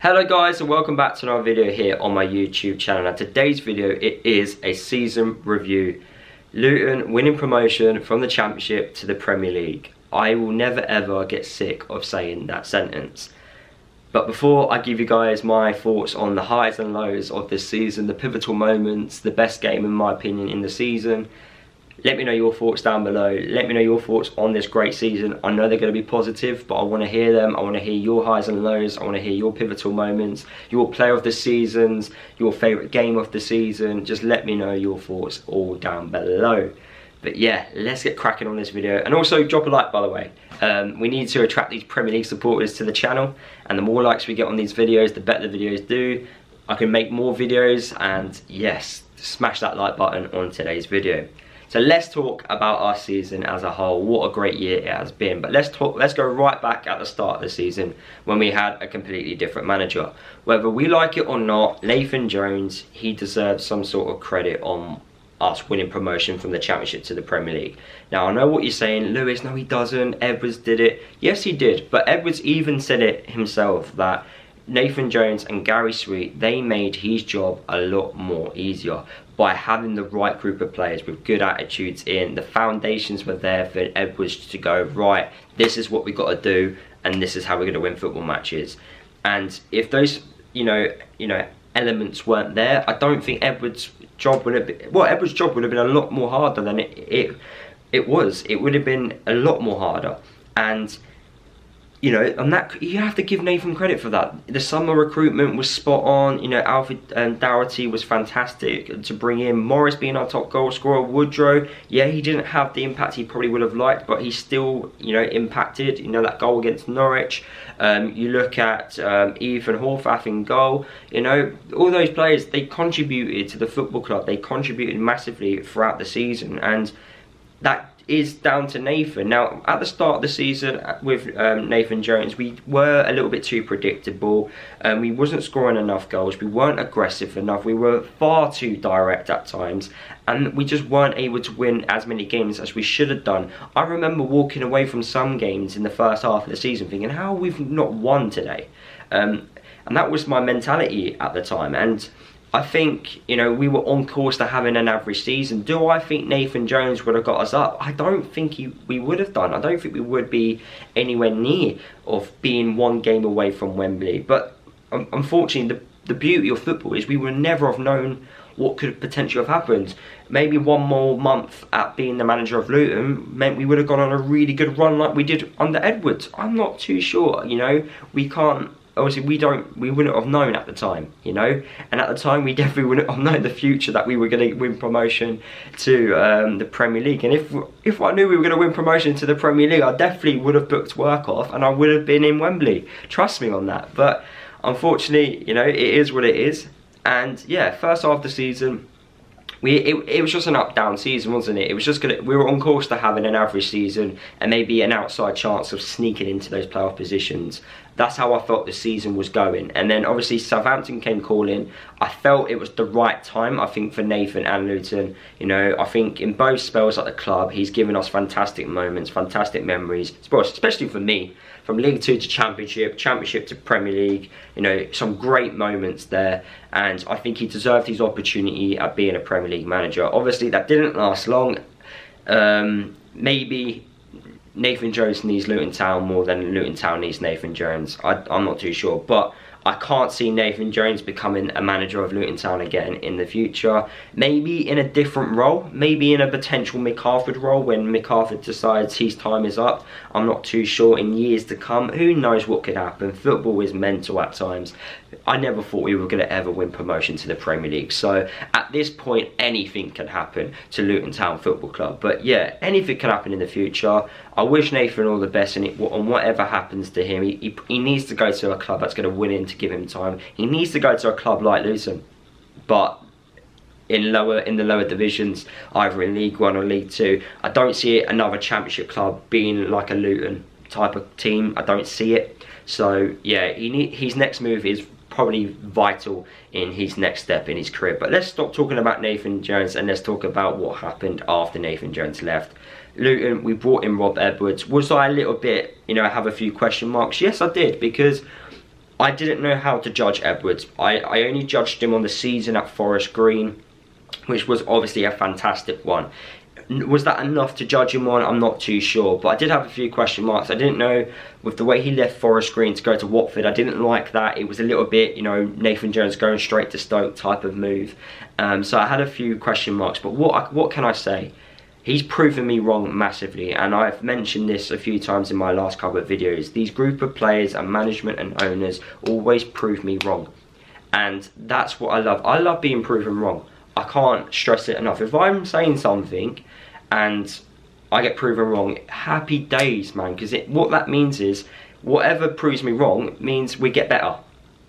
Hello guys, and welcome back to another video here on my YouTube channel. Now today's video, it is a season review. Luton winning promotion from the Championship to the Premier League. I will never ever get sick of saying that sentence. But before I give you guys my thoughts on the highs and lows of this season, the pivotal moments, the best game in my opinion in the season, let me know your thoughts down below. Let me know your thoughts on this great season. I know they're going to be positive, but I want to hear them. I want to hear your highs and lows. I want to hear your pivotal moments, your player of the seasons, your favourite game of the season. Just let me know your thoughts all down below. But yeah, let's get cracking on this video. And also drop a like, by the way. We need to attract these Premier League supporters to the channel. And the more likes we get on these videos, the better the videos do. I can make more videos. And yes, smash that like button on today's video. So let's talk about our season as a whole. What a great year it has been. But let's go right back at the start of the season when we had a completely different manager. Whether we like it or not, Nathan Jones, he deserves some sort of credit on us winning promotion from the Championship to the Premier League. Now I know what you're saying, Lewis, no he doesn't, Edwards did it. Yes he did, but Edwards even said it himself that Nathan Jones and Gary Sweet, they made his job a lot more easier by having the right group of players with good attitudes in. The foundations were there for Edwards to go, right, this is what we got to do and this is how we're going to win football matches. And if those elements weren't there, I don't think Edwards' job would have been, well, Edwards' job would have been a lot more harder than it was. It would have been a lot more harder. And you know, and that you have to give Nathan credit for that. The summer recruitment was spot on. You know, Alfred Doherty was fantastic to bring in. Morris being our top goal scorer. Woodrow, yeah, he didn't have the impact he probably would have liked, but he still, you know, impacted. You know, that goal against Norwich. You look at Ethan Horvath in goal. You know, all those players, they contributed to the football club. They contributed massively throughout the season, and that is down to Nathan. Now, at the start of the season with Nathan Jones, we were a little bit too predictable. We wasn't scoring enough goals. We weren't aggressive enough. We were far too direct at times. And we just weren't able to win as many games as we should have done. I remember walking away from some games in the first half of the season thinking, how we've not won today? And that was my mentality at the time. And I think, you know, we were on course to having an average season. Do I think Nathan Jones would have got us up? I don't think we would have done. I don't think we would be anywhere near of being one game away from Wembley. But unfortunately, the beauty of football is we would never have known what could potentially have happened. Maybe one more month at being the manager of Luton meant we would have gone on a really good run like we did under Edwards. I'm not too sure, you know. We can't. Obviously, we wouldn't have known at the time, you know, and at the time we definitely wouldn't have known the future that we were going to win promotion to the Premier League. And if I knew we were going to win promotion to the Premier League, I definitely would have booked work off and I would have been in Wembley. Trust me on that. But unfortunately, you know, it is what it is. And yeah, first half of the season, it was just an up-down season, wasn't it? It was just we were on course to having an average season and maybe an outside chance of sneaking into those playoff positions. That's how I felt the season was going. And then obviously Southampton came calling. I felt it was the right time, I think, for Nathan and Luton. You know, I think in both spells at the club, he's given us fantastic moments, fantastic memories, especially for me. From League 2 to Championship, Championship to Premier League, you know, some great moments there. And I think he deserved his opportunity at being a Premier League manager. Obviously, that didn't last long. Maybe Nathan Jones needs Luton Town more than Luton Town needs Nathan Jones. I'm not too sure. But I can't see Nathan Jones becoming a manager of Luton Town again in the future. Maybe in a different role. Maybe in a potential Mick Harford role when Mick Harford decides his time is up. I'm not too sure in years to come. Who knows what could happen. Football is mental at times. I never thought we were going to ever win promotion to the Premier League. So at this point, anything can happen to Luton Town Football Club. But yeah, anything can happen in the future. I wish Nathan all the best, and whatever happens to him, he needs to go to a club that's going to win him to give him time. He needs to go to a club like Luton, but in the lower divisions, either in League 1 or League 2. I don't see another Championship club being like a Luton type of team. I don't see it. So yeah, his next move is probably vital in his next step in his career. But let's stop talking about Nathan Jones and let's talk about what happened after Nathan Jones left. Luton, we brought in Rob Edwards. Was I a little bit, you know, have a few question marks? Yes, I did, because I didn't know how to judge Edwards. I only judged him on the season at Forest Green, which was obviously a fantastic one. Was that enough to judge him on? I'm not too sure, but I did have a few question marks. I didn't know, with the way he left Forest Green to go to Watford, I didn't like that. It was a little bit, you know, Nathan Jones going straight to Stoke type of move. So I had a few question marks, but what can I say? He's proven me wrong massively, and I've mentioned this a few times in my last couple of videos. These group of players and management and owners always prove me wrong, and that's what I love. I love being proven wrong. I can't stress it enough. If I'm saying something and I get proven wrong, happy days, man, because what that means is whatever proves me wrong means we get better.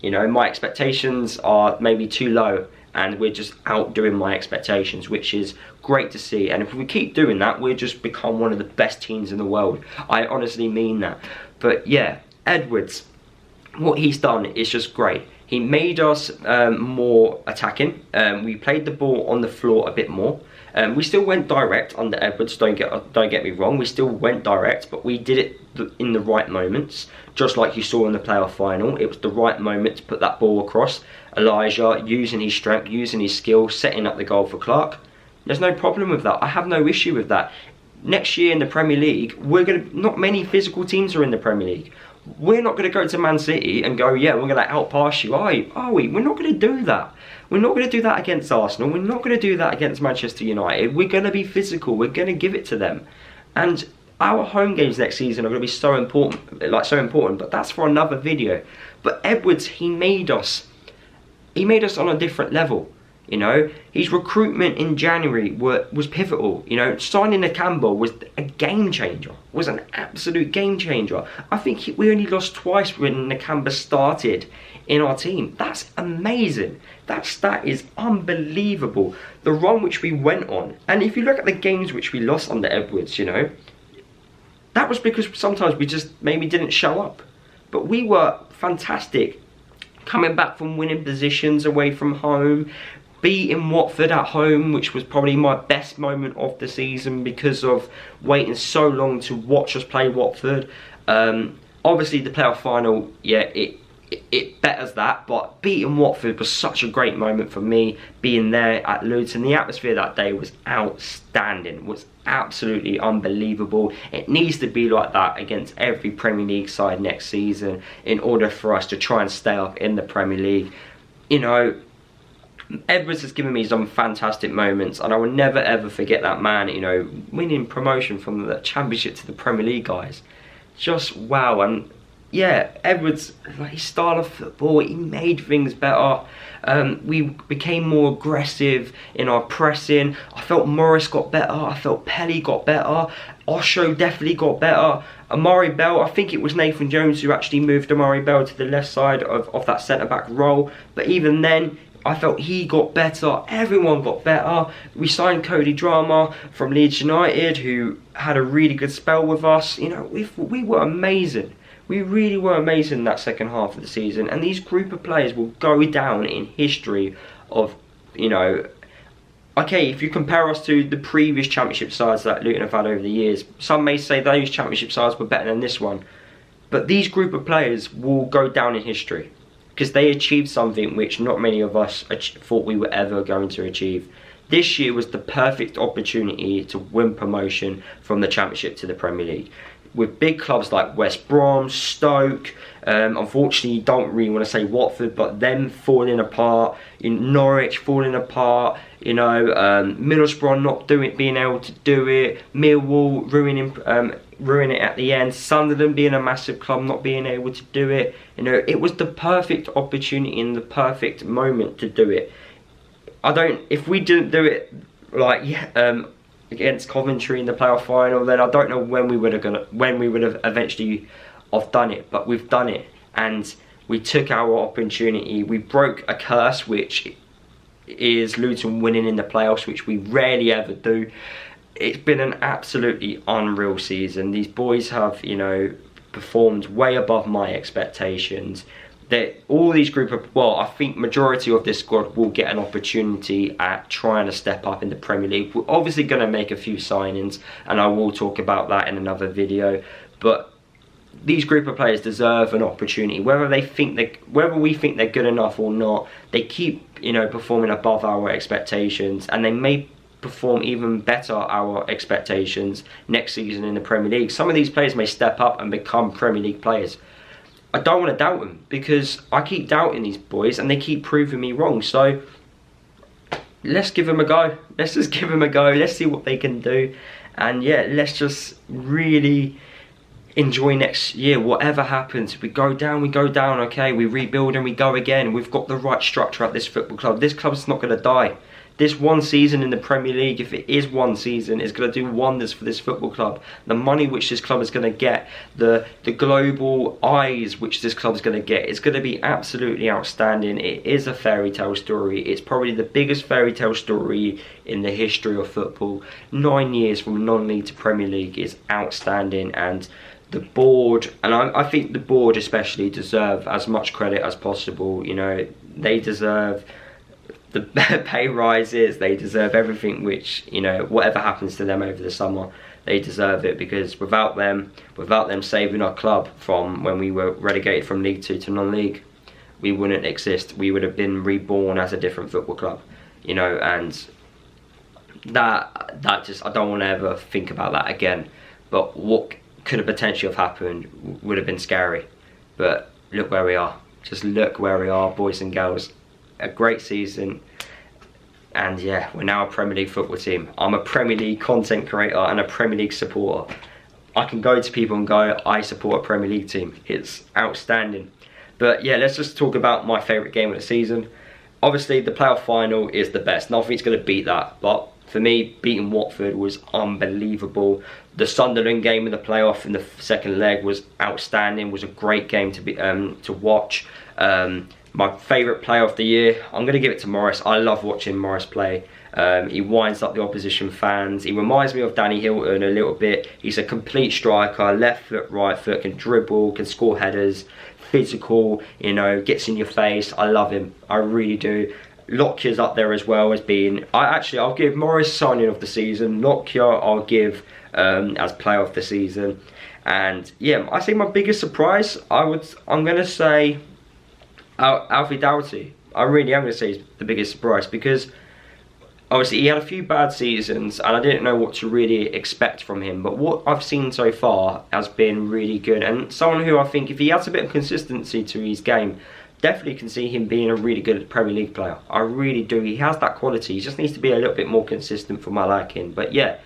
You know, my expectations are maybe too low, and we're just outdoing my expectations, which is great to see. And if we keep doing that, we'll just become one of the best teams in the world. I honestly mean that. But yeah, Edwards, what he's done is just great. He made us more attacking. We played the ball on the floor a bit more. We still went direct under Edwards, don't get me wrong. We still went direct, but we did it in the right moments. Just like you saw in the playoff final, it was the right moment to put that ball across. Elijah using his strength, using his skill, setting up the goal for Clark. There's no problem with that. I have no issue with that. Next year in the Premier League, not many physical teams are in the Premier League. We're not going to go to Man City and go, yeah, we're going to outpass you, are we? We're not going to do that. We're not going to do that against Arsenal. We're not going to do that against Manchester United. We're going to be physical. We're going to give it to them. And our home games next season are going to be so important, but that's for another video. But Edwards, he made us on a different level. You know, his recruitment in January was pivotal. You know, signing Nakamba was a game changer, was an absolute game changer. I think we only lost twice when Nakamba started in our team. That's amazing. That stat is unbelievable. The run which we went on, and if you look at the games which we lost under Edwards, you know, that was because sometimes we just maybe didn't show up. But we were fantastic, coming back from winning positions away from home, beating Watford at home, which was probably my best moment of the season because of waiting so long to watch us play Watford. Obviously the playoff final, yeah, it betters that, but beating Watford was such a great moment for me, being there at Luton. The atmosphere that day was outstanding, was absolutely unbelievable. It needs to be like that against every Premier League side next season in order for us to try and stay up in the Premier League. You know, Edwards has given me some fantastic moments, and I will never ever forget that man, you know, winning promotion from the Championship to the Premier League, guys. Just wow. And yeah, Edwards, like, his style of football, he made things better. We became more aggressive in our pressing. I felt Morris got better. I felt Pelly got better. Osho definitely got better. Amari Bell, I think it was Nathan Jones who actually moved Amari Bell to the left side of that centre-back role. But even then, I felt he got better. Everyone got better. We signed Cody Drama from Leeds United, who had a really good spell with us. You know, we were amazing. We really were amazing in that second half of the season. And these group of players will go down in history of, you know, okay, if you compare us to the previous Championship sides that Luton have had over the years, some may say those Championship sides were better than this one. But these group of players will go down in history, because they achieved something which not many of us thought we were ever going to achieve. This year was the perfect opportunity to win promotion from the Championship to the Premier League. With big clubs like West Brom, Stoke, unfortunately you don't really want to say Watford, but them falling apart, in Norwich falling apart, you know, Middlesbrough not being able to do it, Millwall ruining it at the end, Sunderland being a massive club not being able to do it. You know, it was the perfect opportunity and the perfect moment to do it. If we didn't do it like against Coventry in the playoff final, then I don't know when we would have eventually done it. But we've done it, and we took our opportunity. We broke a curse, which is Luton winning in the playoffs, which we rarely ever do. It's been an absolutely unreal season. These boys have, you know, performed way above my expectations. All these I think majority of this squad will get an opportunity at trying to step up in the Premier League. We're obviously going to make a few signings, and I will talk about that in another video. But these group of players deserve an opportunity, whether we think they're good enough or not. They keep, you know, performing above our expectations, and they may perform even better our expectations next season in the Premier League. Some of these players may step up and become Premier League players. I don't want to doubt them, because I keep doubting these boys and they keep proving me wrong. So let's give them a go. Let's just give them a go. Let's see what they can do. And yeah, let's just really enjoy next year. Whatever happens, we go down, okay? We rebuild and we go again. We've got the right structure at this football club. This club's not going to die. This one season in the Premier League, if it is one season, is going to do wonders for this football club. The money which this club is going to get, the global eyes which this club is going to get, it's going to be absolutely outstanding. It is a fairy tale story. It's probably the biggest fairy tale story in the history of football. 9 years from non-league to Premier League is outstanding, and the board, and I think the board especially, deserve as much credit as possible. You know, they deserve the pay rises, they deserve everything which, you know, whatever happens to them over the summer, they deserve it, because without them saving our club from when we were relegated from League 2 to non-league, we wouldn't exist. We would have been reborn as a different football club, you know, and that just, I don't want to ever think about that again. But what could have potentially have happened would have been scary. But look where we are. Just look where we are, boys and girls. A great season, and yeah, we're now a Premier League football team. I'm a Premier League content creator and a Premier League supporter. I can go to people and go, I support a Premier League team. It's outstanding. But yeah, let's just talk about my favourite game of the season. Obviously, the playoff final is the best. Nothing's going to beat that. But for me, beating Watford was unbelievable. The Sunderland game in the playoff in the second leg was outstanding. Was a great game to watch. My favourite player of the year, I'm going to give it to Morris. I love watching Morris play. He winds up the opposition fans. He reminds me of Danny Hilton a little bit. He's a complete striker, left foot, right foot, can dribble, can score headers, physical, you know, gets in your face. I love him, I really do. Lockyer's up there as well as being, I'll give Morris signing of the season. Lockyer I'll give as player of the season. And yeah, I think my biggest surprise, I'm going to say Alfie Doughty. I really am going to say he's the biggest surprise, because obviously he had a few bad seasons and I didn't know what to really expect from him, but what I've seen so far has been really good, and someone who I think, if he adds a bit of consistency to his game, definitely can see him being a really good Premier League player. I really do. He has that quality. He just needs to be a little bit more consistent for my liking. But yeah,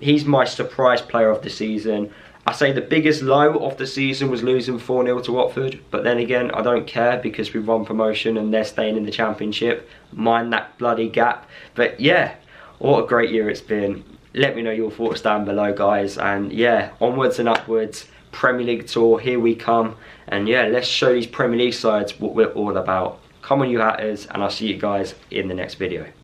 he's my surprise player of the season. I say the biggest low of the season was losing 4-0 to Watford, but then again, I don't care, because we've won promotion and they're staying in the Championship. Mind that bloody gap. But yeah, what a great year it's been. Let me know your thoughts down below, guys. And yeah, onwards and upwards. Premier League tour, here we come. And yeah, let's show these Premier League sides what we're all about. Come on, you hatters, and I'll see you guys in the next video.